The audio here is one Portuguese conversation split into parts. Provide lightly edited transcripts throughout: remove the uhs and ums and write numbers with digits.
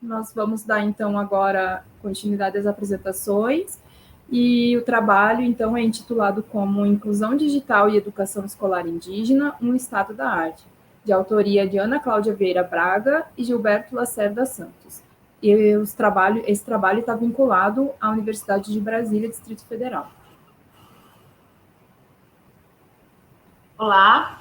Nós vamos dar, então, agora continuidade às apresentações. E o trabalho, então, é intitulado como Inclusão Digital e Educação Escolar Indígena, um Estado da Arte, de autoria de Ana Cláudia Vieira Braga e Gilberto Lacerda Santos. E esse trabalho está vinculado à Universidade de Brasília, Distrito Federal. Olá,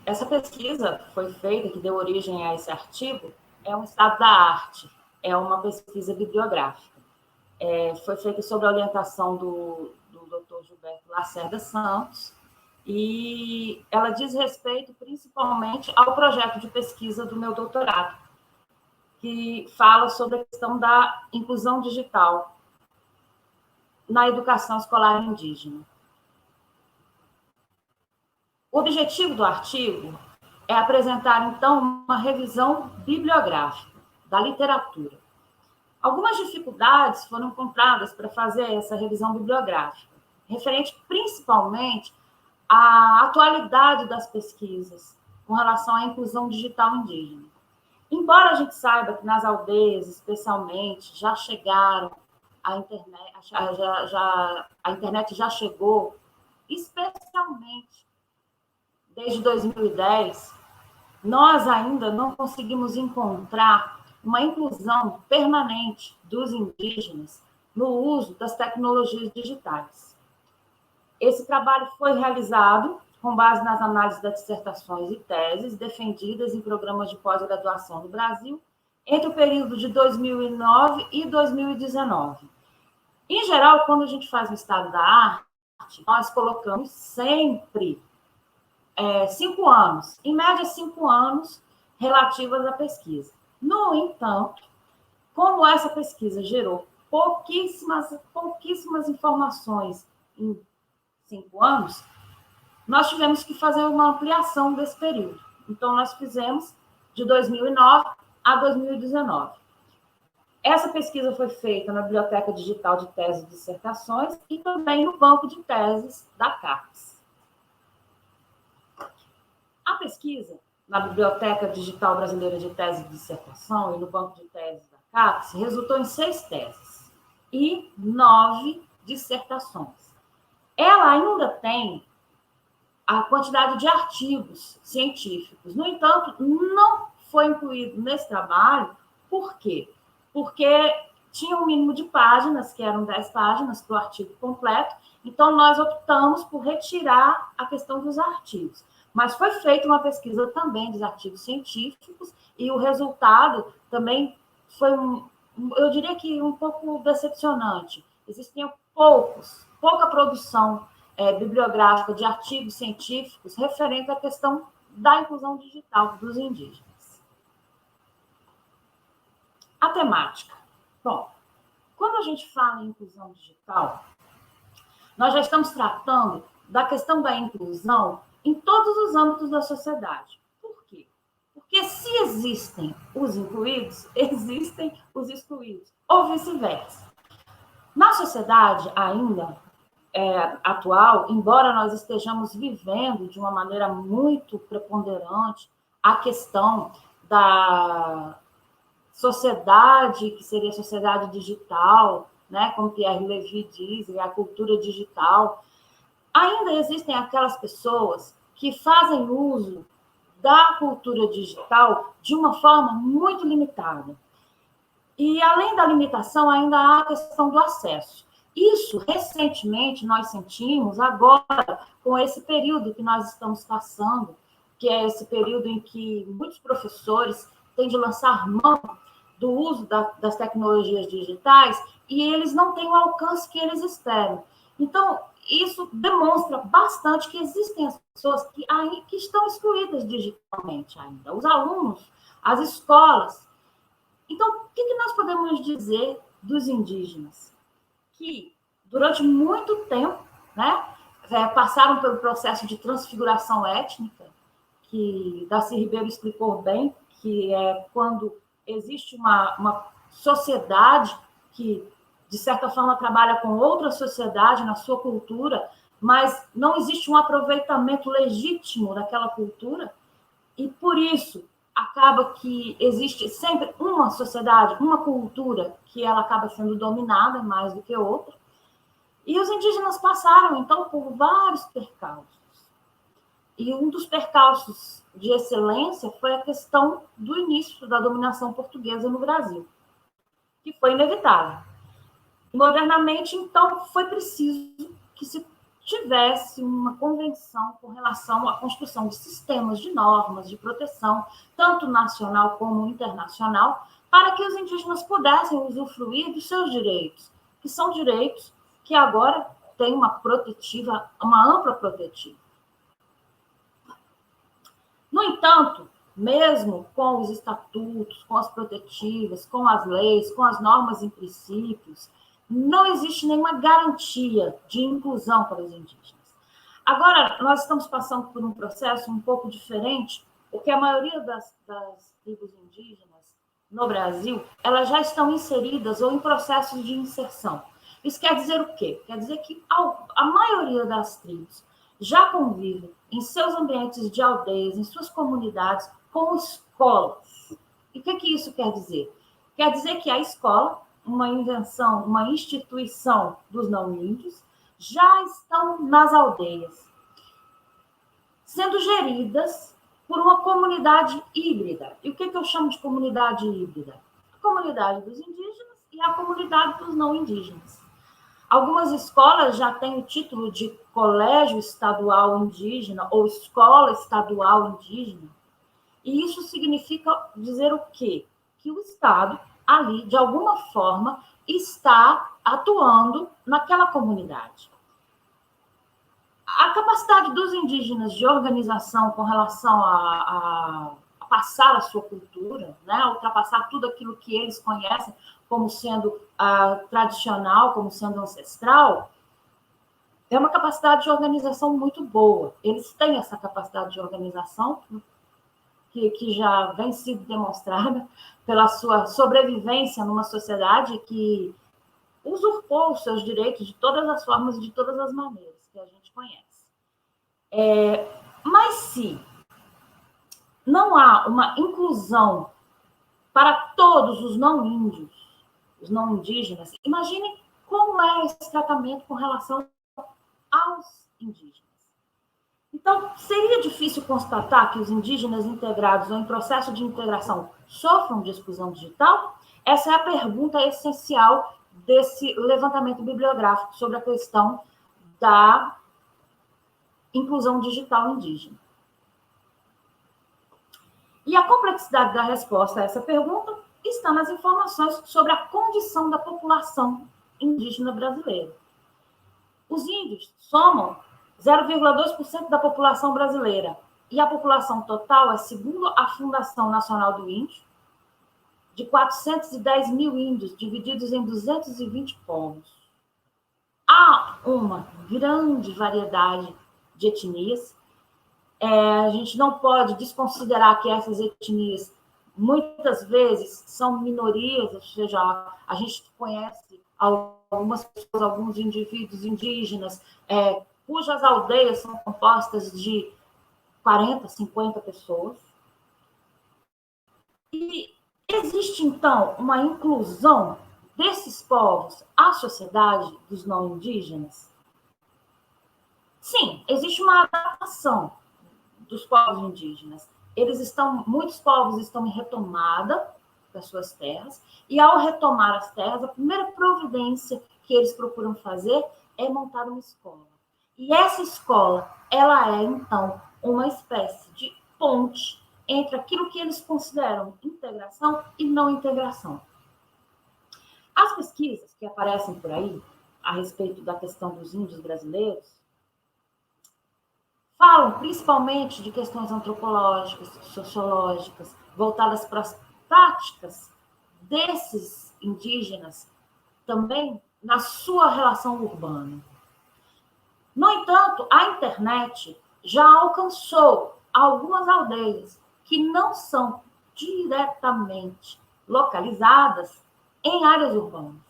essa pesquisa foi feita, que deu origem a esse artigo, é um estado da arte, é uma pesquisa bibliográfica. Foi feita sob a orientação do Dr. Gilberto Lacerda Santos, e ela diz respeito principalmente ao projeto de pesquisa do meu doutorado, que fala sobre a questão da inclusão digital na educação escolar indígena. O objetivo do artigo é apresentar, então, uma revisão bibliográfica da literatura. Algumas dificuldades foram encontradas para fazer essa revisão bibliográfica, referente principalmente à atualidade das pesquisas com relação à inclusão digital indígena. Embora a gente saiba que nas aldeias, especialmente, já chegaram a internet, a internet já chegou, especialmente desde 2010, nós ainda não conseguimos encontrar uma inclusão permanente dos indígenas no uso das tecnologias digitais. Esse trabalho foi realizado com base nas análises das dissertações e teses defendidas em programas de pós-graduação no Brasil entre o período de 2009 e 2019. Em geral, quando a gente faz o estado da arte, nós colocamos sempre 5 anos, em média 5 anos, relativas à pesquisa. No entanto, como essa pesquisa gerou pouquíssimas informações em 5 anos, nós tivemos que fazer uma ampliação desse período. Então, nós fizemos de 2009 a 2019. Essa pesquisa foi feita na Biblioteca Digital de Teses e Dissertações e também no Banco de Teses da CAPES. A pesquisa na Biblioteca Digital Brasileira de Tese e Dissertação e no Banco de Teses da CAPES resultou em 6 teses e 9 dissertações. Ela ainda tem a quantidade de artigos científicos. No entanto, não foi incluído nesse trabalho. Por quê? Porque tinha um mínimo de páginas, que eram 10 páginas para o artigo completo, então nós optamos por retirar a questão dos artigos. Mas foi feita uma pesquisa também dos artigos científicos e o resultado também foi, eu diria que um pouco decepcionante. Existiam pouca produção bibliográfica de artigos científicos referente à questão da inclusão digital dos indígenas. A temática. Bom, quando a gente fala em inclusão digital, nós já estamos tratando da questão da inclusão em todos os âmbitos da sociedade. Por quê? Porque se existem os incluídos, existem os excluídos, ou vice-versa. Na sociedade ainda atual, embora nós estejamos vivendo de uma maneira muito preponderante a questão da sociedade, que seria a sociedade digital, né, como Pierre Levy diz, a cultura digital, ainda existem aquelas pessoas que fazem uso da cultura digital de uma forma muito limitada. E, além da limitação, ainda há a questão do acesso. Isso, recentemente, nós sentimos agora, com esse período que nós estamos passando, que é esse período em que muitos professores têm de lançar mão do uso das tecnologias digitais e eles não têm o alcance que eles esperam. Então, isso demonstra bastante que existem as pessoas que estão excluídas digitalmente ainda. Os alunos, as escolas. Então, o que nós podemos dizer dos indígenas? Que, durante muito tempo, né, passaram pelo processo de transfiguração étnica, que Darcy Ribeiro explicou bem, que é quando existe uma sociedade que, de certa forma, trabalha com outra sociedade na sua cultura, mas não existe um aproveitamento legítimo daquela cultura, e, por isso, a acaba que existe sempre uma sociedade, uma cultura que ela acaba sendo dominada mais do que outra. E os indígenas passaram, então, por vários percalços. E um dos percalços de excelência foi a questão do início da dominação portuguesa no Brasil, que foi inevitável. Modernamente, então, foi preciso que se tivesse uma convenção com relação à construção de sistemas de normas de proteção, tanto nacional como internacional, para que os indígenas pudessem usufruir dos seus direitos, que são direitos que agora têm uma ampla protetiva. No entanto, mesmo com os estatutos, com as protetivas, com as leis, com as normas e princípios, não existe nenhuma garantia de inclusão para os indígenas. Agora, nós estamos passando por um processo um pouco diferente, porque a maioria das tribos indígenas no Brasil, elas já estão inseridas ou em processos de inserção. Isso quer dizer o quê? Quer dizer que a maioria das tribos já convive em seus ambientes de aldeias, em suas comunidades, com escolas. E o que isso quer dizer? Quer dizer que a escola, uma invenção, uma instituição dos não-índios, já estão nas aldeias, sendo geridas por uma comunidade híbrida. E o que eu chamo de comunidade híbrida? A comunidade dos indígenas e a comunidade dos não-indígenas. Algumas escolas já têm o título de colégio estadual indígena ou escola estadual indígena. E isso significa dizer o quê? Que o Estado, ali, de alguma forma, está atuando naquela comunidade. A capacidade dos indígenas de organização com relação a passar a sua cultura, né? Ultrapassar tudo aquilo que eles conhecem como sendo tradicional, como sendo ancestral, é uma capacidade de organização muito boa. Eles têm essa capacidade de organização que já vem sido demonstrada pela sua sobrevivência numa sociedade que usurpou os seus direitos de todas as formas e de todas as maneiras que a gente conhece. Mas se não há uma inclusão para todos os não-índios, os não-indígenas, imaginem como é esse tratamento com relação aos indígenas. Então, seria difícil constatar que os indígenas integrados ou em processo de integração sofram de exclusão digital? Essa é a pergunta essencial desse levantamento bibliográfico sobre a questão da inclusão digital indígena. E a complexidade da resposta a essa pergunta está nas informações sobre a condição da população indígena brasileira. Os índios somam 0,2% da população brasileira e a população total é, segundo a Fundação Nacional do Índio, de 410 mil índios, divididos em 220 povos. Há uma grande variedade de etnias. A gente não pode desconsiderar que essas etnias, muitas vezes, são minorias, ou seja, a gente conhece algumas pessoas, alguns indivíduos indígenas, cujas aldeias são compostas de 40, 50 pessoas. E existe, então, uma inclusão desses povos à sociedade dos não indígenas? Sim, existe uma adaptação dos povos indígenas. Muitos povos estão em retomada das suas terras, e ao retomar as terras, a primeira providência que eles procuram fazer é montar uma escola. E essa escola, ela é, então, uma espécie de ponte entre aquilo que eles consideram integração e não integração. As pesquisas que aparecem por aí, a respeito da questão dos índios brasileiros, falam principalmente de questões antropológicas, sociológicas, voltadas para as práticas desses indígenas, também na sua relação urbana. No entanto, a internet já alcançou algumas aldeias que não são diretamente localizadas em áreas urbanas.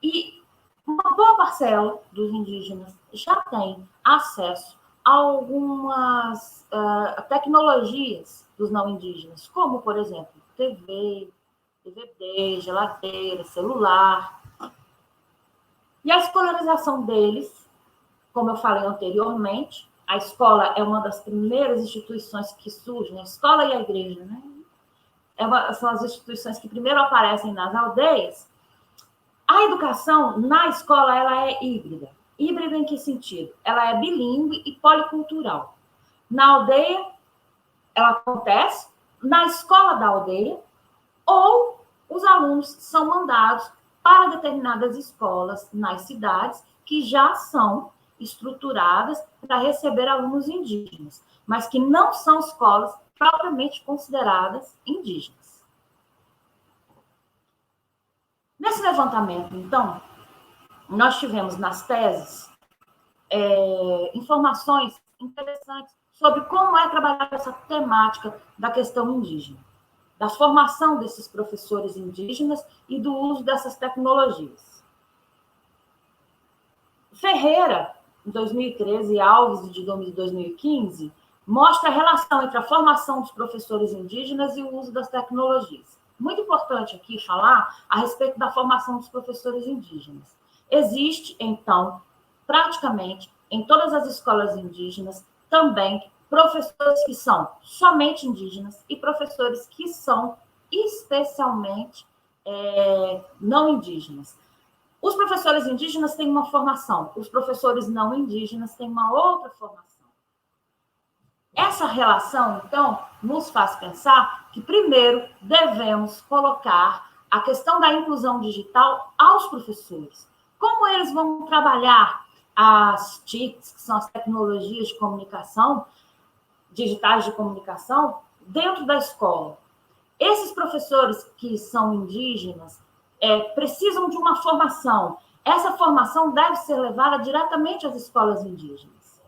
E uma boa parcela dos indígenas já tem acesso algumas tecnologias dos não indígenas, como, por exemplo, TV, DVD, geladeira, celular. E a escolarização deles, como eu falei anteriormente, a escola é uma das primeiras instituições que surgem, a escola e a igreja, né? São as instituições que primeiro aparecem nas aldeias. A educação na escola ela é híbrida. Híbrida em que sentido? Ela é bilíngue e policultural. Na aldeia, ela acontece na escola da aldeia, ou os alunos são mandados para determinadas escolas nas cidades que já são estruturadas para receber alunos indígenas, mas que não são escolas propriamente consideradas indígenas. Nesse levantamento, então, nós tivemos nas teses informações interessantes sobre como é trabalhar essa temática da questão indígena, da formação desses professores indígenas e do uso dessas tecnologias. Ferreira, em 2013, e Alves, de 2015, mostra a relação entre a formação dos professores indígenas e o uso das tecnologias. Muito importante aqui falar a respeito da formação dos professores indígenas. Existe, então, praticamente em todas as escolas indígenas, também professores que são somente indígenas e professores que são especialmente não indígenas. Os professores indígenas têm uma formação, os professores não indígenas têm uma outra formação. Essa relação, então, nos faz pensar que, primeiro, devemos colocar a questão da inclusão digital aos professores. Como eles vão trabalhar as TICs, que são as tecnologias de comunicação, digitais de comunicação, dentro da escola. Esses professores que são indígenas precisam de uma formação. Essa formação deve ser levada diretamente às escolas indígenas.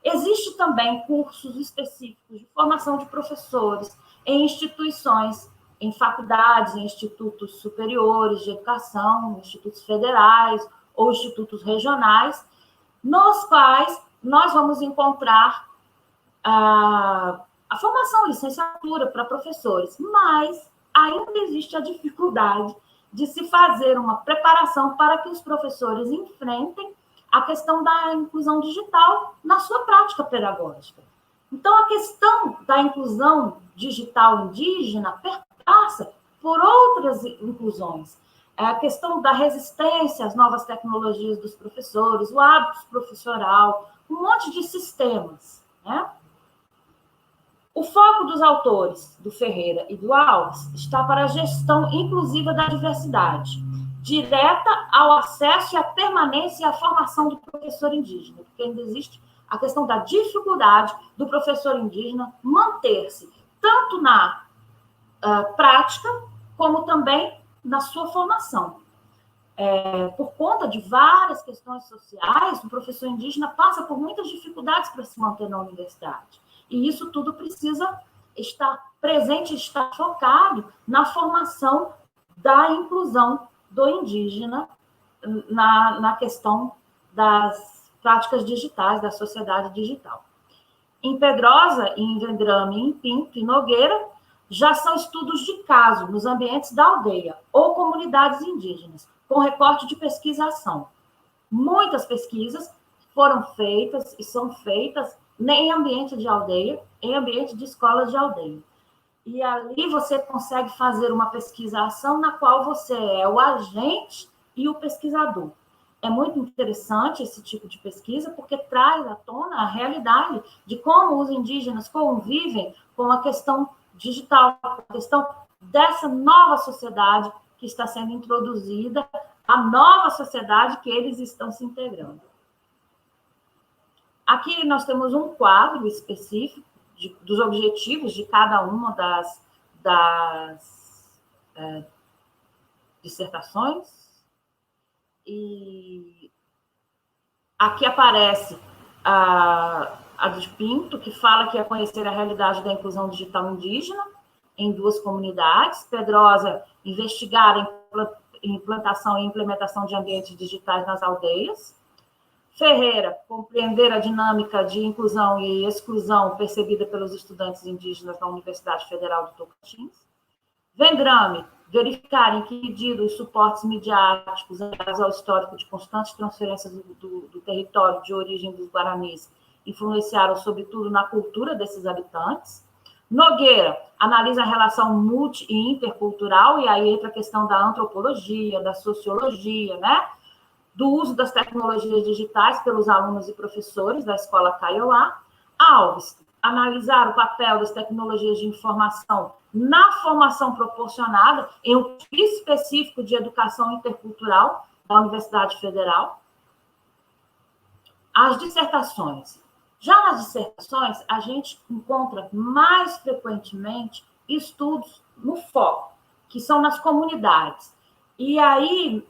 Existem também cursos específicos de formação de professores em instituições, em faculdades, em institutos superiores de educação, institutos federais ou institutos regionais, nos quais nós vamos encontrar a formação, licenciatura para professores, mas ainda existe a dificuldade de se fazer uma preparação para que os professores enfrentem a questão da inclusão digital na sua prática pedagógica. Então, a questão da inclusão digital indígena perpassa por outras inclusões. A questão da resistência às novas tecnologias dos professores, o hábito professoral, um monte de sistemas, né? O foco dos autores, do Ferreira e do Alves, está para a gestão inclusiva da diversidade, direta ao acesso e à permanência e à formação do professor indígena, porque ainda existe a questão da dificuldade do professor indígena manter-se, tanto na prática, como também na sua formação. Por conta de várias questões sociais, o professor indígena passa por muitas dificuldades para se manter na universidade. E isso tudo precisa estar presente, estar focado na formação da inclusão do indígena na questão das práticas digitais, da sociedade digital. Em Pedrosa, em Vendrame, em Pinto e Nogueira, já são estudos de caso nos ambientes da aldeia ou comunidades indígenas, com recorte de pesquisação. Muitas pesquisas foram feitas e são feitas em ambiente de aldeia, em ambiente de escolas de aldeia. E ali você consegue fazer uma pesquisação na qual você é o agente e o pesquisador. É muito interessante esse tipo de pesquisa, porque traz à tona a realidade de como os indígenas convivem com a questão digital, a questão dessa nova sociedade que está sendo introduzida, a nova sociedade que eles estão se integrando. Aqui nós temos um quadro específico dos objetivos de cada uma das dissertações. E aqui aparece a de Pinto, que fala que é conhecer a realidade da inclusão digital indígena em 2 comunidades. Pedrosa, investigar a implantação e implementação de ambientes digitais nas aldeias. Ferreira, compreender a dinâmica de inclusão e exclusão percebida pelos estudantes indígenas na Universidade Federal do Tocantins. Vendrame, verificar em que medida os suportes midiáticos ligados ao histórico de constantes transferências do território de origem dos guaranis influenciaram, sobretudo, na cultura desses habitantes. Nogueira, analisa a relação multi e intercultural, e aí entra a questão da antropologia, da sociologia, né? Do uso das tecnologias digitais pelos alunos e professores da Escola Kaiowá. Alves, analisar o papel das tecnologias de informação na formação proporcionada em um tipo específico de educação intercultural da Universidade Federal. As dissertações. Já nas dissertações, a gente encontra mais frequentemente estudos no foco, que são nas comunidades. E aí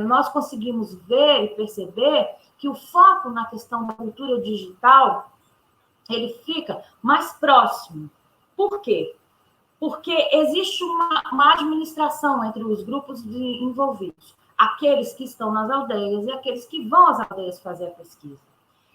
nós conseguimos ver e perceber que o foco na questão da cultura digital, ele fica mais próximo. Por quê? Porque existe uma administração entre os grupos envolvidos, aqueles que estão nas aldeias e aqueles que vão às aldeias fazer a pesquisa.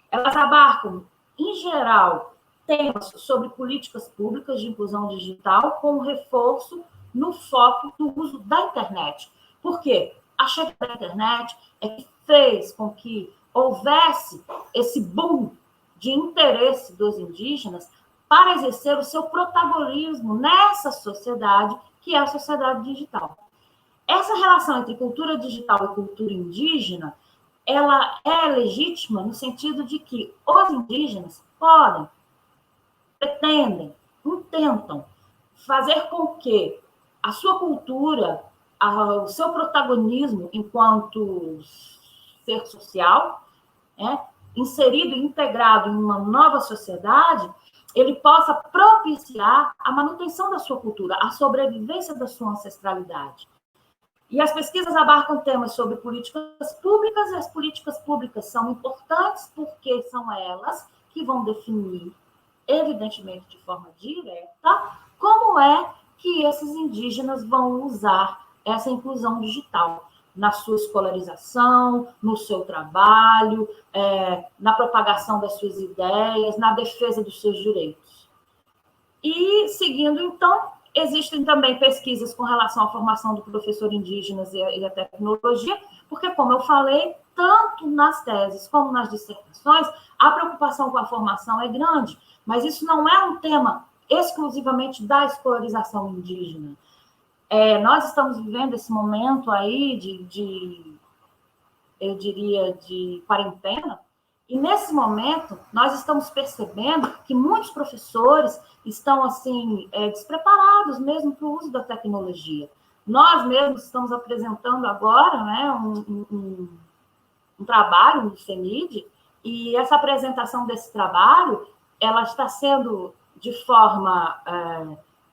Elas abarcam, em geral, temas sobre políticas públicas de inclusão digital, com reforço no foco do uso da internet. Por quê? A chegada da internet é que fez com que houvesse esse boom de interesse dos indígenas para exercer o seu protagonismo nessa sociedade, que é a sociedade digital. Essa relação entre cultura digital e cultura indígena, ela é legítima no sentido de que os indígenas podem, pretendem, intentam fazer com que a sua cultura, o seu protagonismo enquanto ser social, inserido e integrado em uma nova sociedade, ele possa propiciar a manutenção da sua cultura, a sobrevivência da sua ancestralidade. E as pesquisas abarcam temas sobre políticas públicas, e as políticas públicas são importantes porque são elas que vão definir, evidentemente de forma direta, como é que esses indígenas vão usar essa inclusão digital na sua escolarização, no seu trabalho, na propagação das suas ideias, na defesa dos seus direitos. E, seguindo, então, existem também pesquisas com relação à formação do professor indígenas e a tecnologia, porque, como eu falei, tanto nas teses como nas dissertações, a preocupação com a formação é grande, mas isso não é um tema exclusivamente da escolarização indígena. Nós estamos vivendo esse momento aí eu diria, de quarentena, e nesse momento nós estamos percebendo que muitos professores estão, assim, despreparados mesmo para o uso da tecnologia. Nós mesmos estamos apresentando agora, né, um trabalho no CENID, e essa apresentação desse trabalho, ela está sendo de forma,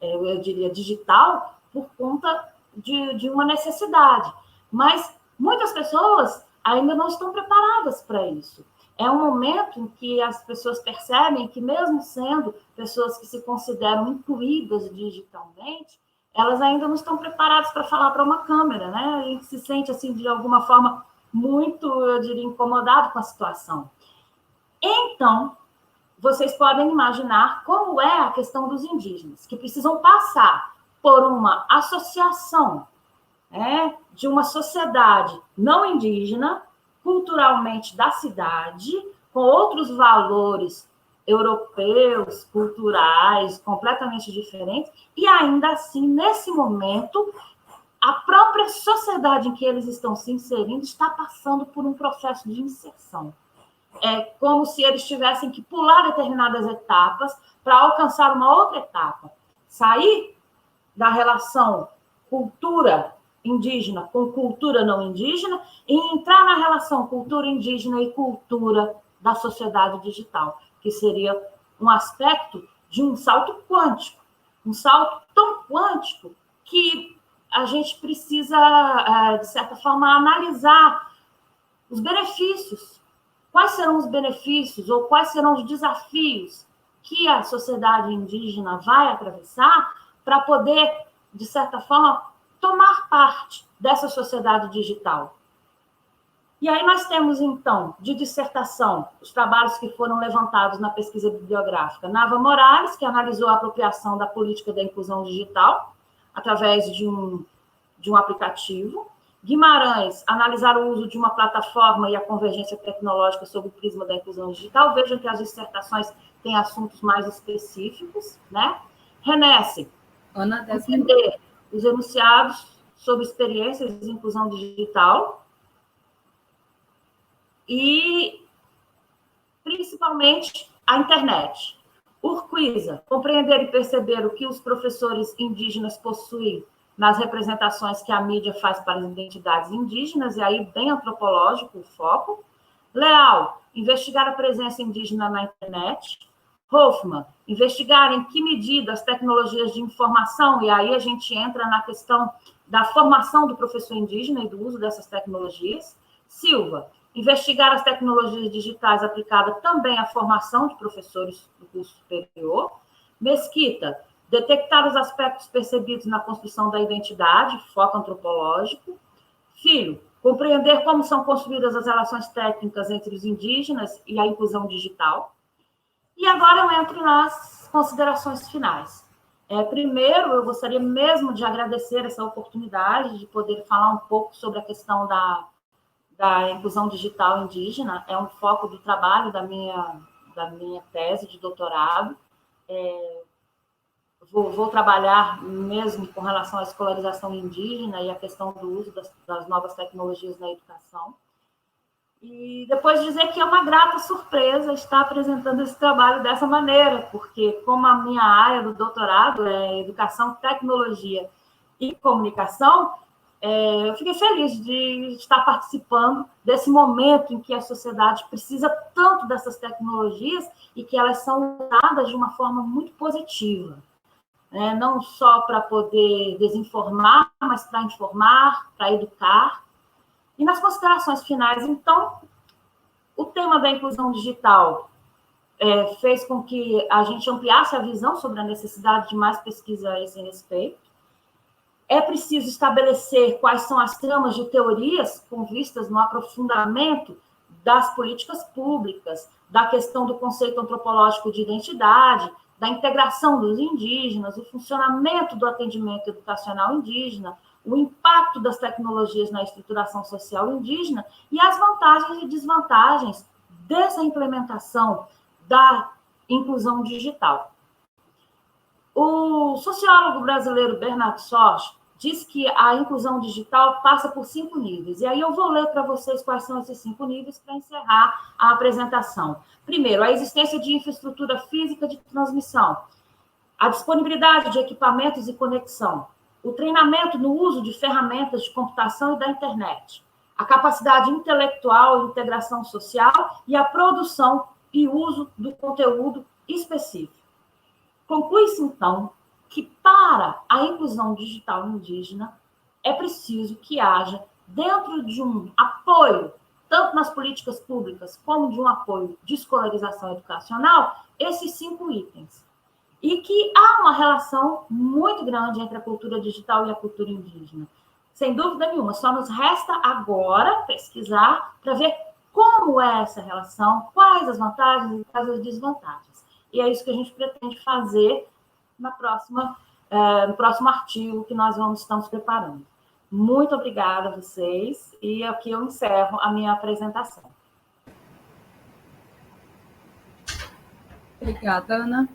eu diria, digital, por conta de uma necessidade. Mas muitas pessoas ainda não estão preparadas para isso. É um momento em que as pessoas percebem que, mesmo sendo pessoas que se consideram incluídas digitalmente, elas ainda não estão preparadas para falar para uma câmera, né? A gente se sente, assim, de alguma forma, muito, eu diria, incomodado com a situação. Então, vocês podem imaginar como é a questão dos indígenas, que precisam passar por uma associação, de uma sociedade não indígena, culturalmente da cidade, com outros valores europeus, culturais, completamente diferentes, e ainda assim, nesse momento, a própria sociedade em que eles estão se inserindo está passando por um processo de inserção. É como se eles tivessem que pular determinadas etapas para alcançar uma outra etapa. Sair da relação cultura indígena com cultura não indígena e entrar na relação cultura indígena e cultura da sociedade digital, que seria um aspecto de um salto quântico. Um salto tão quântico que a gente precisa, de certa forma, analisar os benefícios. Quais serão os benefícios ou quais serão os desafios que a sociedade indígena vai atravessar para poder, de certa forma, tomar parte dessa sociedade digital. E aí nós temos, então, de dissertação, os trabalhos que foram levantados na pesquisa bibliográfica. Nava Morales, que analisou a apropriação da política da inclusão digital através de um aplicativo. Guimarães, analisar o uso de uma plataforma e a convergência tecnológica sob o prisma da inclusão digital. Vejam que as dissertações têm assuntos mais específicos, né? Renesse, entender os enunciados sobre experiências de inclusão digital e, principalmente, a internet. Urquiza, compreender e perceber o que os professores indígenas possuem nas representações que a mídia faz para as identidades indígenas, e aí bem antropológico o foco. Leal, investigar a presença indígena na internet. Hoffman, investigar em que medida as tecnologias de informação, e aí a gente entra na questão da formação do professor indígena e do uso dessas tecnologias. Silva, investigar as tecnologias digitais aplicadas também à formação de professores do curso superior. Mesquita, detectar os aspectos percebidos na construção da identidade, foco antropológico. Filho, compreender como são construídas as relações técnicas entre os indígenas e a inclusão digital. E agora eu entro nas considerações finais. Primeiro, eu gostaria mesmo de agradecer essa oportunidade de poder falar um pouco sobre a questão da inclusão digital indígena. É um foco do trabalho da minha tese de doutorado. Vou trabalhar mesmo com relação à escolarização indígena e a questão do uso das novas tecnologias na educação. E depois dizer que é uma grata surpresa estar apresentando esse trabalho dessa maneira, porque como a minha área do doutorado é educação, tecnologia e comunicação, eu fiquei feliz de estar participando desse momento em que a sociedade precisa tanto dessas tecnologias e que elas são usadas de uma forma muito positiva. Não só para poder desinformar, mas para informar, para educar. E nas considerações finais, então, o tema da inclusão digital fez com que a gente ampliasse a visão sobre a necessidade de mais pesquisa a esse respeito. É preciso estabelecer quais são as tramas de teorias com vistas no aprofundamento das políticas públicas, da questão do conceito antropológico de identidade, da integração dos indígenas, o funcionamento do atendimento educacional indígena, o impacto das tecnologias na estruturação social indígena e as vantagens e desvantagens dessa implementação da inclusão digital. O sociólogo brasileiro Bernard Sorge diz que a inclusão digital passa por 5 níveis. E aí eu vou ler para vocês quais são esses 5 níveis para encerrar a apresentação. Primeiro, a existência de infraestrutura física de transmissão, a disponibilidade de equipamentos e conexão, o treinamento no uso de ferramentas de computação e da internet, a capacidade intelectual e integração social e a produção e uso do conteúdo específico. Conclui-se, então, que para a inclusão digital indígena é preciso que haja, dentro de um apoio, tanto nas políticas públicas como de um apoio de escolarização educacional, esses 5 itens. E que há uma relação muito grande entre a cultura digital e a cultura indígena. Sem dúvida nenhuma, só nos resta agora pesquisar para ver como é essa relação, quais as vantagens e quais as desvantagens. E é isso que a gente pretende fazer no próximo artigo que nós estamos preparando. Muito obrigada a vocês, e aqui eu encerro a minha apresentação. Obrigada, Ana.